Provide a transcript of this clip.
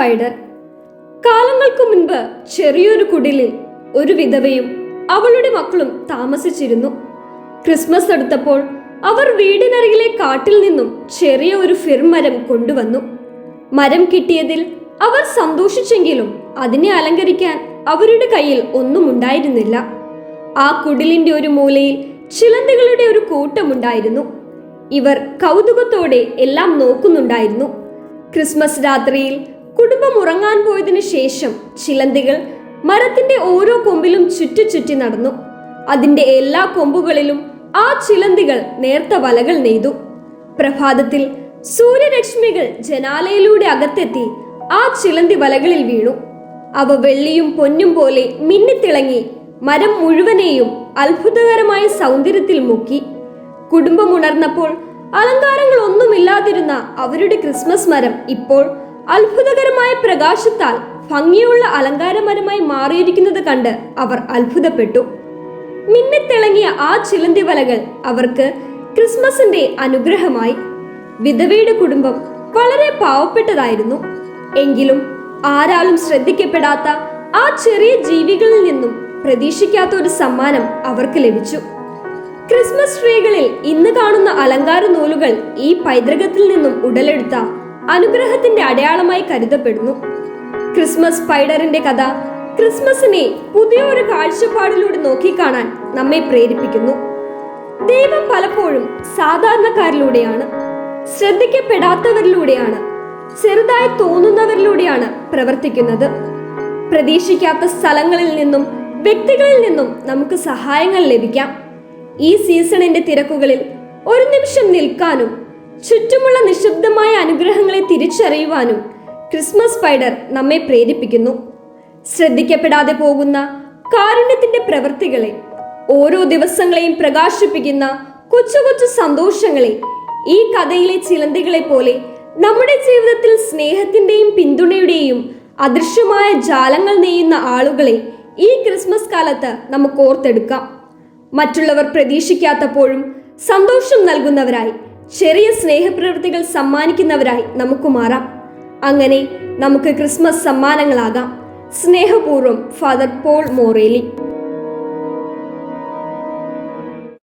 Spider. കാലങ്ങൾക്ക് മുൻപ് ചെറിയൊരു കുടിലിൽ ഒരു വിധവയും അവളുടെ മക്കളും താമസിച്ചിരുന്നു. ക്രിസ്മസ് അടുത്തപ്പോൾ അവർ വീടിനരികിലെ കാട്ടിൽ നിന്നും ചെറിയ ഒരു ഫിർ മരം കൊണ്ടുവന്നു. മരം കിട്ടിയതിൽ അവർ സന്തോഷിച്ചെങ്കിലും അതിനെ അലങ്കരിക്കാൻ അവരുടെ കയ്യിൽ ഒന്നും ഉണ്ടായിരുന്നില്ല. ആ കുടിലിന്റെ ഒരു മൂലയിൽ ചിലന്തികളുടെ ഒരു കൂട്ടമുണ്ടായിരുന്നു. ഇവർ കൗതുകത്തോടെ എല്ലാം നോക്കുന്നുണ്ടായിരുന്നു. ക്രിസ്മസ് രാത്രിയിൽ കുടുംബം ഉറങ്ങാൻ പോയതിനു ശേഷം ചിലന്തികൾ മരത്തിന്റെ ഓരോ കൊമ്പിലും ചുറ്റി നടന്നു. അതിന്റെ എല്ലാ കൊമ്പുകളിലും ആ ചിലന്തികൾ നേർത്ത വലകൾ നെയ്തു. പ്രഭാതത്തിൽ സൂര്യരശ്മികൾ ജനാലയിലൂടെ അകത്തെത്തി ആ ചിലന്തി വലകളിൽ വീണു. അവ വെള്ളിയും പൊന്നും പോലെ മിന്നിത്തിളങ്ങി മരം മുഴുവനെയും അത്ഭുതകരമായ സൗന്ദര്യത്തിൽ മുക്കി. കുടുംബം ഉണർന്നപ്പോൾ അലങ്കാരങ്ങൾ ഒന്നുമില്ലാതിരുന്ന അവരുടെ ക്രിസ്മസ് മരം ഇപ്പോൾ അത്ഭുതകരമായ പ്രകാശത്താൽ ഭംഗിയുള്ള അലങ്കാരമരമായി മാറിയിരിക്കുന്നത് കണ്ട് അവർ അത്ഭുതപ്പെട്ടു. മിന്നിത്തിളങ്ങിയ ആ ചിലന്തി വലകൾ അവർക്ക് ക്രിസ്മസിന്റെ അനുഗ്രഹമായി. വിധവയുടെ കുടുംബം വളരെ പാവപ്പെട്ടതായിരുന്നു. എങ്കിലും ആരാലും ശ്രദ്ധിക്കപ്പെടാത്ത ആ ചെറിയ ജീവികളിൽ നിന്നും പ്രതീക്ഷിക്കാത്ത ഒരു സമ്മാനം അവർക്ക് ലഭിച്ചു. ക്രിസ്മസ് ട്രീകളിൽ ഇന്ന് കാണുന്ന അലങ്കാര നൂലുകൾ ഈ പൈതൃകത്തിൽ നിന്നും ഉടലെടുത്ത അനുഗ്രഹത്തിന്റെ അടയാളമായി കരുതപ്പെടുന്നു. ക്രിസ്മസ് സ്പൈഡറിന്റെ കഥ ക്രിസ്മസിനെ പുതിയ ഒരു കാഴ്ചപ്പാടിലൂടെ നോക്കിക്കാണാൻ നമ്മെ പ്രേരിപ്പിക്കുന്നു. ദൈവം പലപ്പോഴും സാധാരണക്കാരിലൂടെയാണ്, ശ്രദ്ധിക്കപ്പെടാത്തവരിലൂടെയാണ്, ചെറുതായി തോന്നുന്നവരിലൂടെയാണ് പ്രവർത്തിക്കുന്നത്. പ്രതീക്ഷിക്കാത്ത സ്ഥലങ്ങളിൽ നിന്നും വ്യക്തികളിൽ നിന്നും നമുക്ക് സഹായങ്ങൾ ലഭിക്കാം. ഈ സീസണിന്റെ തിരക്കുകളിൽ ഒരു നിമിഷം നിൽക്കാനും ചുറ്റുമുള്ള നിശബ്ദമായ അനുഗ്രഹങ്ങളെ തിരിച്ചറിയുവാനും ക്രിസ്മസ് സ്പൈഡർ നമ്മെ പ്രേരിപ്പിക്കുന്നു. ശ്രദ്ധിക്കപ്പെടാതെ പോകുന്ന കാരുണ്യത്തിന്റെ പ്രവൃത്തികളെ, ഓരോ ദിവസങ്ങളെയും പ്രകാശിപ്പിക്കുന്ന കൊച്ചു കൊച്ചു സന്തോഷങ്ങളെ, ഈ കഥയിലെ ചിലന്തികളെ പോലെ നമ്മുടെ ജീവിതത്തിൽ സ്നേഹത്തിന്റെയും പിന്തുണയുടെയും അദൃശ്യമായ ജാലങ്ങൾ നെയ്യുന്ന ആളുകളെ ഈ ക്രിസ്മസ് കാലത്ത് നമുക്ക് ഓർത്തെടുക്കാം. മറ്റുള്ളവർ പ്രതീക്ഷിക്കാത്തപ്പോഴും സന്തോഷം നൽകുന്നവരായി, ചെറിയ സ്നേഹപ്രവൃത്തികൾ സമ്മാനിക്കുന്നവരായി നമുക്ക് മാറാം. അങ്ങനെ നമുക്ക് ക്രിസ്മസ് സമ്മാനങ്ങളാകാം. സ്നേഹപൂർവ്വം, ഫാദർ പോൾ മോറേലി.